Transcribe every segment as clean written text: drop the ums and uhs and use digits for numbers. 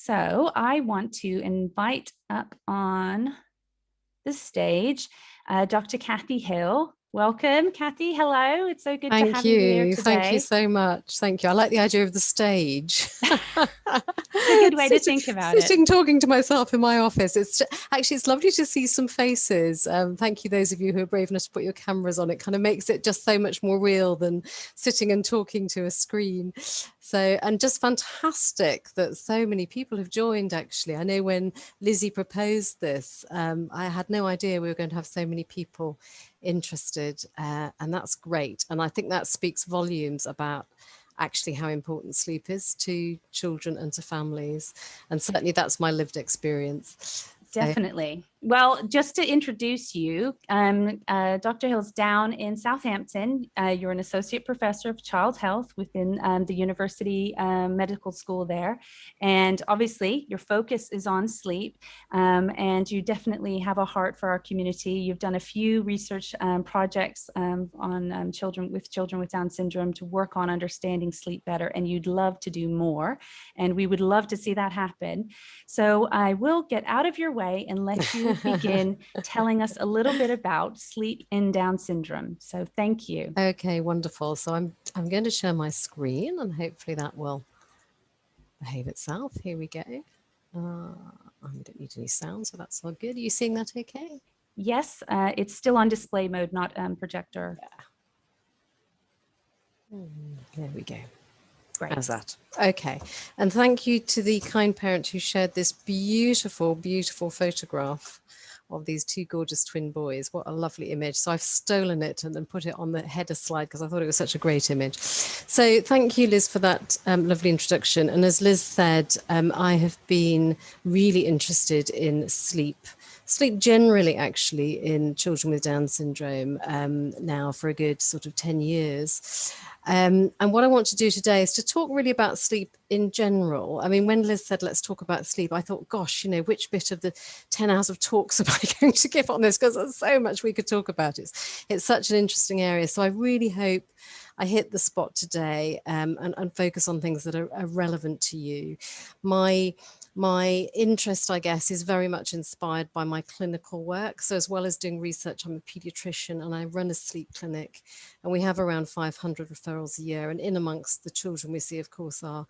So I want to invite up on the stage Dr. Cathy Hill. Welcome, Cathy. Hello. It's so good to Thank have you here you. today. Thank you so much. Thank you. I like the idea of the stage. It's a good way to think about it. Sitting, talking to myself in my office. It's lovely to see some faces. Thank you, those of you who are brave enough to put your cameras on. It kind of makes it just so much more real than sitting and talking to a screen. So, and just fantastic that so many people have joined, actually. I know when Lizzie proposed this, I had no idea we were going to have so many people interested, and that's great. And I think that speaks volumes about actually how important sleep is to children and to families. And certainly that's my lived experience. Definitely. Well, just to introduce you, Dr. Hill's down in Southampton. You're an associate professor of child health within the university medical school there. And obviously your focus is on sleep, and you definitely have a heart for our community. You've done a few research projects on children with Down syndrome to work on understanding sleep better, and you'd love to do more. And we would love to see that happen. So I will get out of your way and let you begin telling us a little bit about sleep in Down syndrome. So thank you. Okay, wonderful. So I'm going to share my screen and hopefully that will behave itself. Here we go. I don't need any sound, so that's all good. Are you seeing that okay? Yes, it's still on display mode, not projector. Yeah. There we go. Great. How's that? Okay. And thank you to the kind parent who shared this beautiful, beautiful photograph of these two gorgeous twin boys. What a lovely image. So I've stolen it and then put it on the header slide because I thought it was such a great image. So thank you, Liz, for that lovely introduction. And as Liz said, I have been really interested in sleep generally, actually, in children with Down syndrome now for a good sort of 10 years. And what I want to do today is to talk really about sleep in general. I mean, when Liz said, let's talk about sleep, I thought, gosh, you know, which bit of the 10 hours of talks am I going to give on this? Because there's so much we could talk about. It's such an interesting area. So I really hope I hit the spot today and focus on things that are relevant to you. My interest, I guess, is very much inspired by my clinical work. So as well as doing research, I'm a pediatrician and I run a sleep clinic, and we have around 500 referrals a year. And in amongst the children we see, of course, are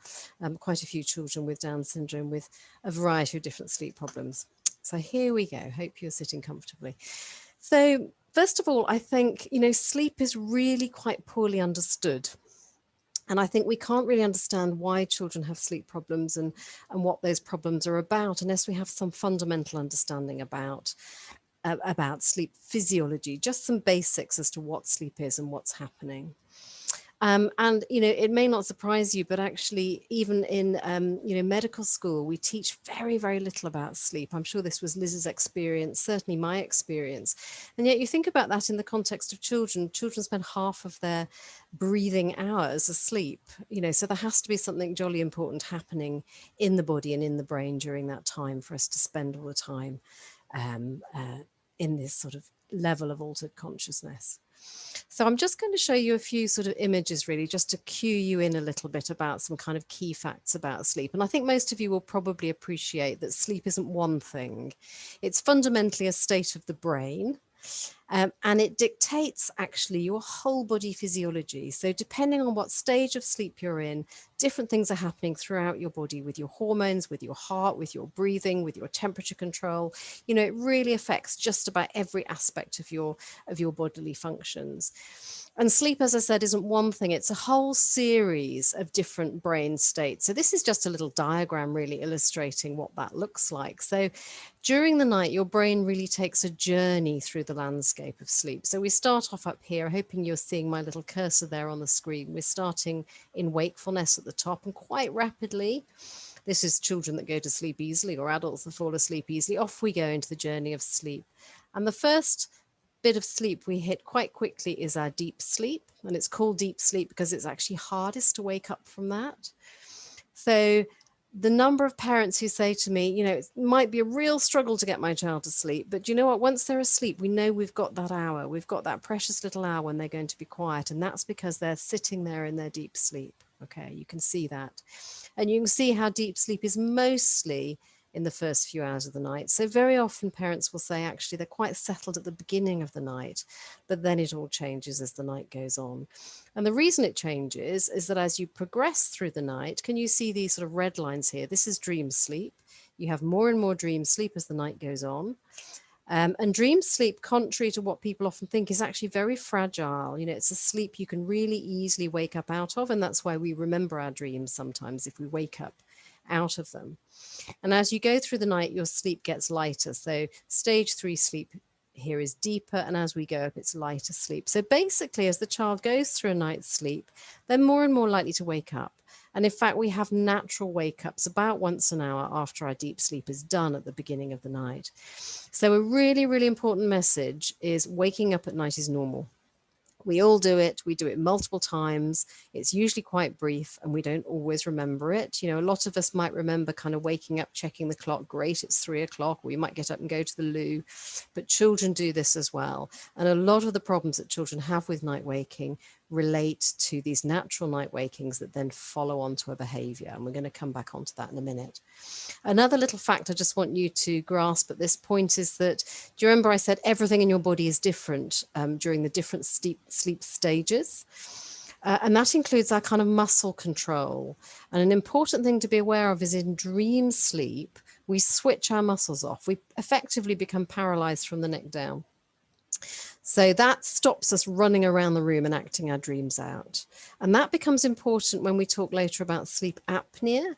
quite a few children with Down syndrome with a variety of different sleep problems. So here we go. Hope you're sitting comfortably. So first of all, I think, you know, sleep is really quite poorly understood. And I think we can't really understand why children have sleep problems and what those problems are about unless we have some fundamental understanding about sleep physiology, just some basics as to what sleep is and what's happening. And, you know, it may not surprise you, but actually even in, you know, medical school, we teach very, very little about sleep. I'm sure this was Liz's experience, certainly my experience. And yet you think about that in the context of children spend half of their breathing hours asleep, you know, so there has to be something jolly important happening in the body and in the brain during that time for us to spend all the time in this sort of level of altered consciousness. So I'm just going to show you a few sort of images really just to cue you in a little bit about some kind of key facts about sleep. And I think most of you will probably appreciate that sleep isn't one thing. It's fundamentally a state of the brain. And it dictates actually your whole body physiology. So depending on what stage of sleep you're in, different things are happening throughout your body with your hormones, with your heart, with your breathing, with your temperature control. You know, it really affects just about every aspect of your bodily functions. And sleep, as I said, isn't one thing. It's a whole series of different brain states. So this is just a little diagram really illustrating what that looks like. So during the night, your brain really takes a journey through the landscape of sleep. So we start off up here, hoping you're seeing my little cursor there on the screen. We're starting in wakefulness at the top, and quite rapidly, this is children that go to sleep easily or adults that fall asleep easily. Off we go into the journey of sleep. And the first bit of sleep we hit quite quickly is our deep sleep. And it's called deep sleep because it's actually hardest to wake up from that. So the number of parents who say to me, you know, it might be a real struggle to get my child to sleep, but you know what, once they're asleep, we know we've got that hour, we've got that precious little hour when they're going to be quiet. And that's because they're sitting there in their deep sleep. Okay, you can see that. And you can see how deep sleep is mostly in the first few hours of the night. So very often parents will say, actually, they're quite settled at the beginning of the night, but then it all changes as the night goes on. And the reason it changes is that as you progress through the night, can you see these sort of red lines here? This is dream sleep. You have more and more dream sleep as the night goes on. And dream sleep, contrary to what people often think, is actually very fragile. You know, it's a sleep you can really easily wake up out of. And that's why we remember our dreams sometimes if we wake up out of them. And as you go through the night, your sleep gets lighter. So stage 3 sleep here is deeper. And as we go up, it's lighter sleep. So basically, as the child goes through a night's sleep, they're more and more likely to wake up. And in fact, we have natural wake-ups about once an hour after our deep sleep is done at the beginning of the night. So a really, really important message is waking up at night is normal. We all do it. We do it multiple times. It's usually quite brief and we don't always remember it. You know, a lot of us might remember kind of waking up, checking the clock. Great, it's 3 o'clock. We might get up and go to the loo, but children do this as well. And a lot of the problems that children have with night waking relate to these natural night wakings that then follow on to a behavior. And we're going to come back onto that in a minute. Another little fact I just want you to grasp at this point is that, do you remember I said everything in your body is different during the different sleep stages? And that includes our kind of muscle control. And an important thing to be aware of is in dream sleep, we switch our muscles off. We effectively become paralyzed from the neck down. So that stops us running around the room and acting our dreams out. And that becomes important when we talk later about sleep apnea.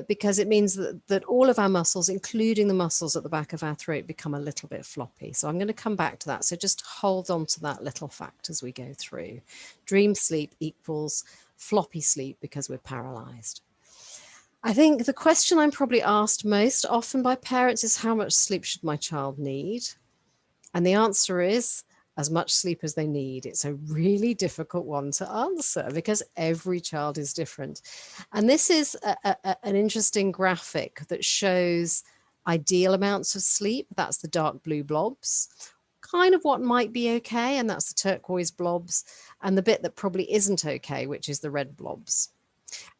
Because it means that all of our muscles, including the muscles at the back of our throat, become a little bit floppy. So I'm going to come back to that. So just hold on to that little fact as we go through. Dream sleep equals floppy sleep because we're paralyzed. I think the question I'm probably asked most often by parents is, how much sleep should my child need? And the answer is, as much sleep as they need. It's a really difficult one to answer because every child is different. And this is an interesting graphic that shows ideal amounts of sleep. That's the dark blue blobs, kind of what might be okay, and that's the turquoise blobs, and the bit that probably isn't okay, which is the red blobs.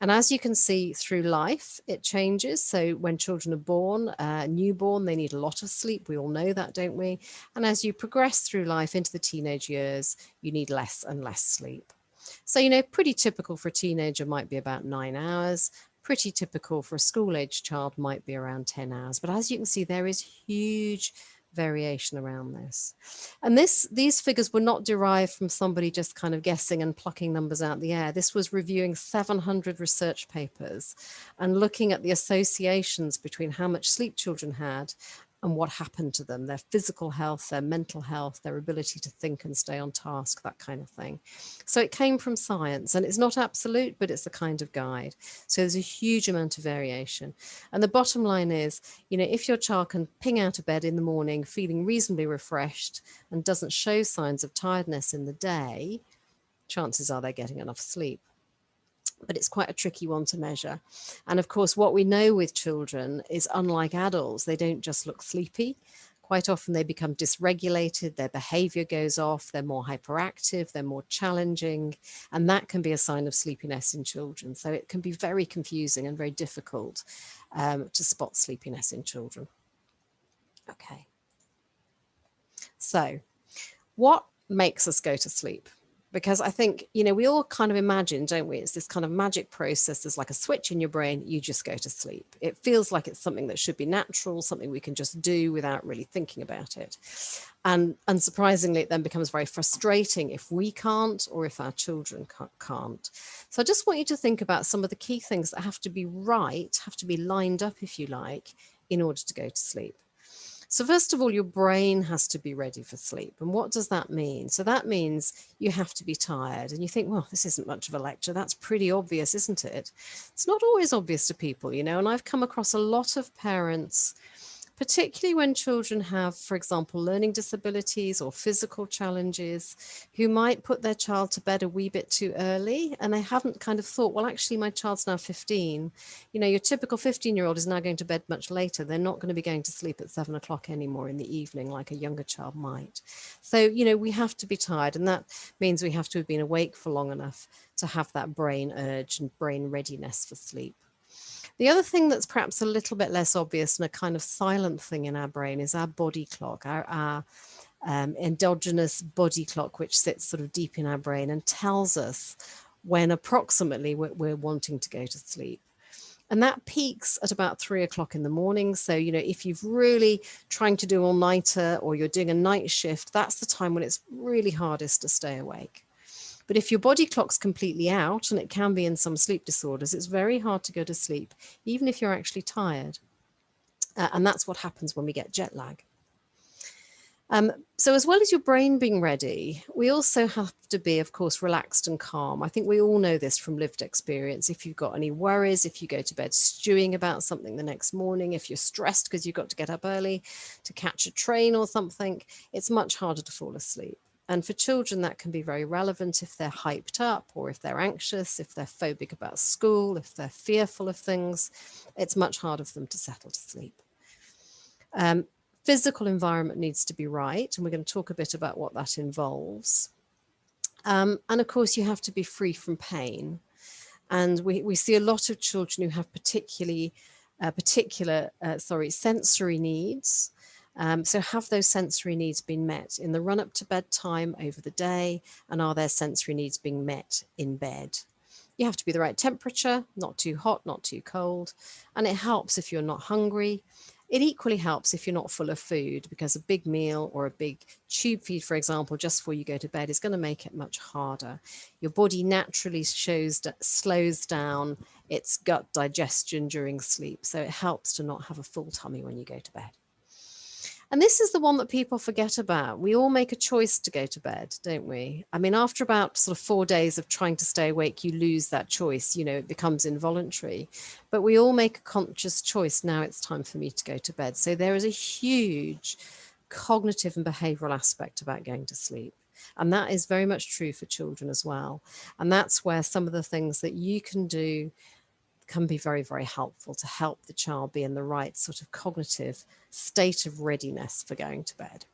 And as you can see through life, it changes. So when children are born, newborn, they need a lot of sleep. We all know that, don't we? And as you progress through life into the teenage years, you need less and less sleep. So, you know, pretty typical for a teenager might be about 9 hours. Pretty typical for a school-age child might be around 10 hours. But as you can see, there is huge variation around this. And these figures were not derived from somebody just kind of guessing and plucking numbers out the air. This was reviewing 700 research papers and looking at the associations between how much sleep children had and what happened to them, their physical health, their mental health, their ability to think and stay on task, that kind of thing. So it came from science, and it's not absolute, but it's a kind of guide. So there's a huge amount of variation. And the bottom line is, you know, if your child can ping out of bed in the morning feeling reasonably refreshed and doesn't show signs of tiredness in the day, chances are they're getting enough sleep. But it's quite a tricky one to measure. And of course, what we know with children is, unlike adults, they don't just look sleepy. Quite often they become dysregulated, their behavior goes off, they're more hyperactive, they're more challenging, and that can be a sign of sleepiness in children. So it can be very confusing and very difficult to spot sleepiness in children. Okay. So what makes us go to sleep? Because I think, you know, we all kind of imagine, don't we? It's this kind of magic process. There's like a switch in your brain, you just go to sleep. It feels like it's something that should be natural, something we can just do without really thinking about it. And unsurprisingly, it then becomes very frustrating if we can't or if our children can't. So I just want you to think about some of the key things that have to be right, have to be lined up, if you like, in order to go to sleep. So first of all, your brain has to be ready for sleep. And what does that mean? So that means you have to be tired. And you think, well, this isn't much of a lecture. That's pretty obvious, isn't it? It's not always obvious to people, you know, and I've come across a lot of parents particularly when children have, for example, learning disabilities or physical challenges, who might put their child to bed a wee bit too early, and they haven't kind of thought, well, actually, my child's now 15. You know, your typical 15-year-old is now going to bed much later. They're not going to be going to sleep at 7 o'clock anymore in the evening like a younger child might. So, you know, we have to be tired, and that means we have to have been awake for long enough to have that brain urge and brain readiness for sleep. The other thing that's perhaps a little bit less obvious and a kind of silent thing in our brain is our body clock, our endogenous body clock, which sits sort of deep in our brain and tells us when approximately we're wanting to go to sleep. And that peaks at about 3 o'clock in the morning. So, you know, if you've really trying to do all-nighter or you're doing a night shift, that's the time when it's really hardest to stay awake. But if your body clock's completely out, and it can be in some sleep disorders, it's very hard to go to sleep, even if you're actually tired. And that's what happens when we get jet lag. So as well as your brain being ready, we also have to be, of course, relaxed and calm. I think we all know this from lived experience. If you've got any worries, if you go to bed stewing about something the next morning, if you're stressed because you've got to get up early to catch a train or something, it's much harder to fall asleep. And for children, that can be very relevant if they're hyped up or if they're anxious, if they're phobic about school, if they're fearful of things, it's much harder for them to settle to sleep. Physical environment needs to be right, and we're going to talk a bit about what that involves. And of course, you have to be free from pain. And we see a lot of children who have particular sensory needs. So have those sensory needs been met in the run up to bedtime over the day, and are their sensory needs being met in bed? You have to be the right temperature, not too hot, not too cold. And it helps if you're not hungry. It equally helps if you're not full of food, because a big meal or a big tube feed, for example, just before you go to bed is going to make it much harder. Your body naturally slows down its gut digestion during sleep. So it helps to not have a full tummy when you go to bed. And this is the one that people forget about. We all make a choice to go to bed, don't we? I mean, after about sort of 4 days of trying to stay awake, you lose that choice, you know, it becomes involuntary. But we all make a conscious choice. Now it's time for me to go to bed. So there is a huge cognitive and behavioral aspect about going to sleep. And that is very much true for children as well. And that's where some of the things that you can do can be very, very helpful to help the child be in the right sort of cognitive state of readiness for going to bed.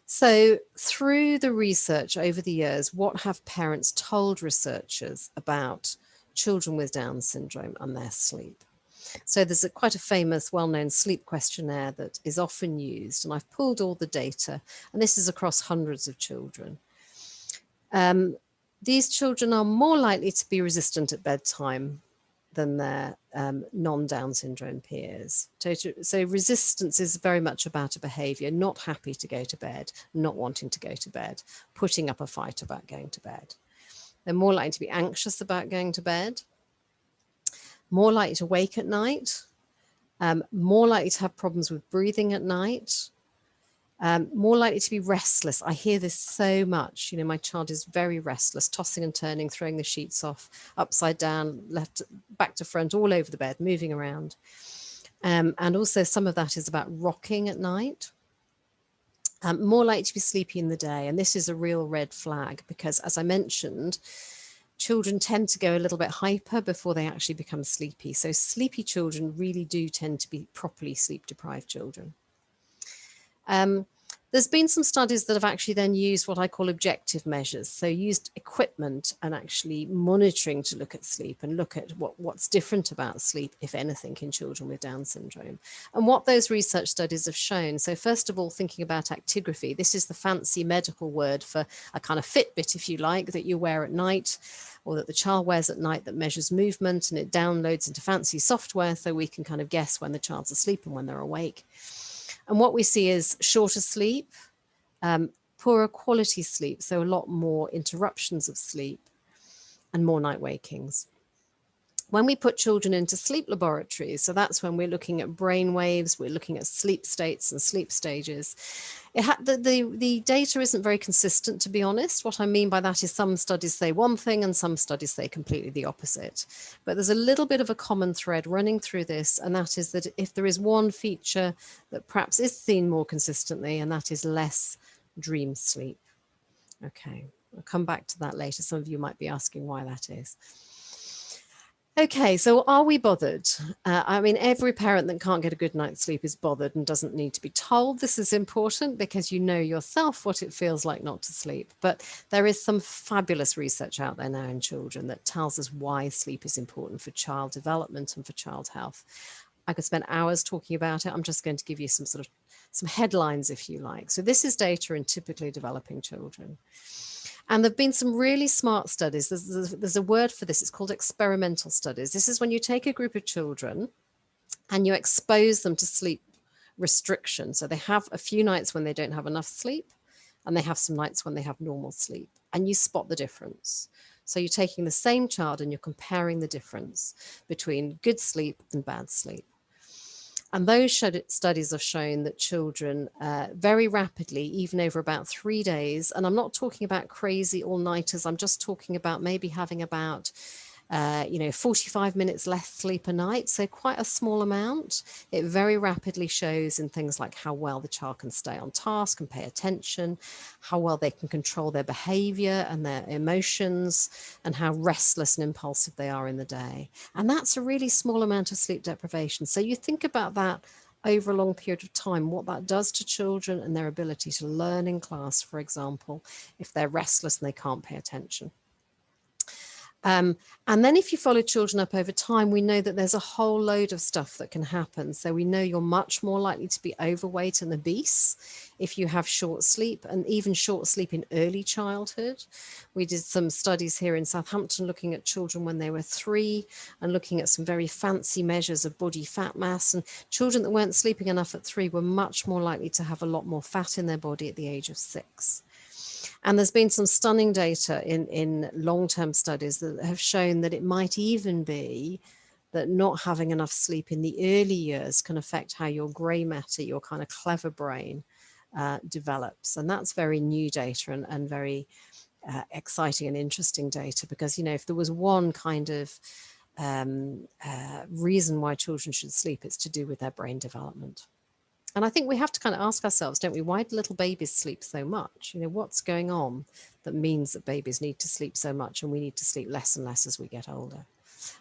So through the research over the years, what have parents told researchers about children with Down syndrome and their sleep? So there's quite a famous, well-known sleep questionnaire that is often used, and I've pulled all the data, and this is across hundreds of children. These children are more likely to be resistant at bedtime than their non-Down syndrome peers. So resistance is very much about a behavior, not happy to go to bed, not wanting to go to bed, putting up a fight about going to bed. They're more likely to be anxious about going to bed, more likely to wake at night, more likely to have problems with breathing at night, more likely to be restless. I hear this so much. You know, my child is very restless, tossing and turning, throwing the sheets off, upside down, left, back to front, all over the bed, moving around. And also some of that is about rocking at night. More likely to be sleepy in the day. And this is a real red flag because, as I mentioned, children tend to go a little bit hyper before they actually become sleepy. So sleepy children really do tend to be properly sleep-deprived children. There's been some studies that have actually then used what I call objective measures. So used equipment and actually monitoring to look at sleep and look at what's different about sleep, if anything, in children with Down syndrome. And what those research studies have shown. So first of all, thinking about actigraphy, this is the fancy medical word for a kind of Fitbit, if you like, that you wear at night, or that the child wears at night, that measures movement, and it downloads into fancy software so we can kind of guess when the child's asleep and when they're awake. And what we see is shorter sleep, poorer quality sleep, so a lot more interruptions of sleep, and more night wakings. When we put children into sleep laboratories, so that's when we're looking at brain waves, we're looking at sleep states and sleep stages, the data isn't very consistent, to be honest. What I mean by that is some studies say one thing and some studies say completely the opposite. But there's a little bit of a common thread running through this, and that is that if there is one feature that perhaps is seen more consistently, and that is less dream sleep. Okay, I'll come back to that later. Some of you might be asking why that is. Okay, so are we bothered? I mean, every parent that can't get a good night's sleep is bothered and doesn't need to be told. This is important because you know yourself what it feels like not to sleep. But there is some fabulous research out there now in children that tells us why sleep is important for child development and for child health. I could spend hours talking about it. I'm just going to give you some headlines, if you like. So this is data in typically developing children. And there've been some really smart studies. There's a word for this. It's called experimental studies. This is when you take a group of children and you expose them to sleep restriction. So they have a few nights when they don't have enough sleep, and they have some nights when they have normal sleep, and you spot the difference. So you're taking the same child and you're comparing the difference between good sleep and bad sleep. And those studies have shown that children very rapidly, even over about 3 days, and I'm not talking about crazy all-nighters, I'm just talking about maybe having about 45 minutes less sleep a night, so quite a small amount. It very rapidly shows in things like how well the child can stay on task and pay attention, how well they can control their behavior and their emotions, and how restless and impulsive they are in the day. And that's a really small amount of sleep deprivation. So you think about that over a long period of time, what that does to children and their ability to learn in class, for example, if they're restless and they can't pay attention. And then if you follow children up over time, we know that there's a whole load of stuff that can happen. So we know you're much more likely to be overweight and obese if you have short sleep, and even short sleep in early childhood. We did some studies here in Southampton looking at children when they were 3 and looking at some very fancy measures of body fat mass. And children that weren't sleeping enough at 3 were much more likely to have a lot more fat in their body at the age of 6. And there's been some stunning data in long-term studies that have shown that it might even be that not having enough sleep in the early years can affect how your grey matter, your kind of clever brain, develops. And that's very new data and very exciting and interesting data, because, you know, if there was one kind of reason why children should sleep, it's to do with their brain development. And I think we have to kind of ask ourselves, don't we, why do little babies sleep so much? You know, what's going on that means that babies need to sleep so much and we need to sleep less and less as we get older?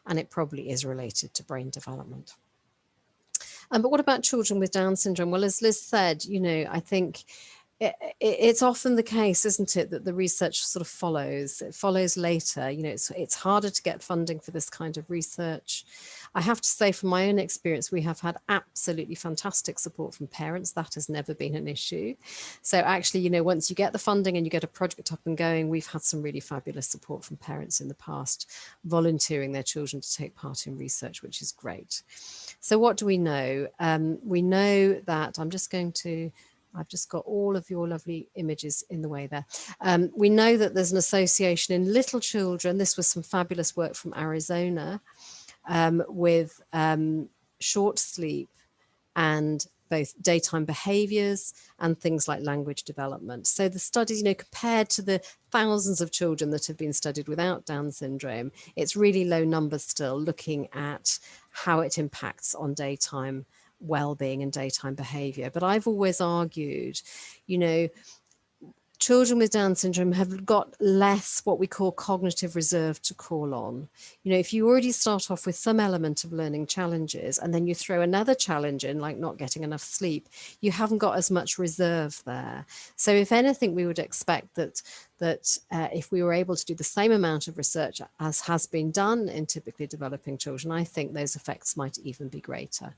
And it probably is related to brain development. But what about children with Down syndrome? Well, as Liz said, you know, I think it's often the case, isn't it, that the research sort of follows. It follows later. You know, it's harder to get funding for this kind of research. I have to say, from my own experience, we have had absolutely fantastic support from parents. That has never been an issue. So actually, you know, once you get the funding and you get a project up and going, we've had some really fabulous support from parents in the past, volunteering their children to take part in research, which is great. So what do we know? We know that, I've just got all of your lovely images in the way there. We know that there's an association in little children. This was some fabulous work from Arizona with short sleep and both daytime behaviors and things like language development. So the studies, you know, compared to the thousands of children that have been studied without Down syndrome, it's really low numbers still, looking at how it impacts on daytime well-being and daytime behavior. But I've always argued, you know, children with Down syndrome have got less what we call cognitive reserve to call on. You know, if you already start off with some element of learning challenges and then you throw another challenge in, like not getting enough sleep, you haven't got as much reserve there. So if anything, we would expect that if we were able to do the same amount of research as has been done in typically developing children, I think those effects might even be greater.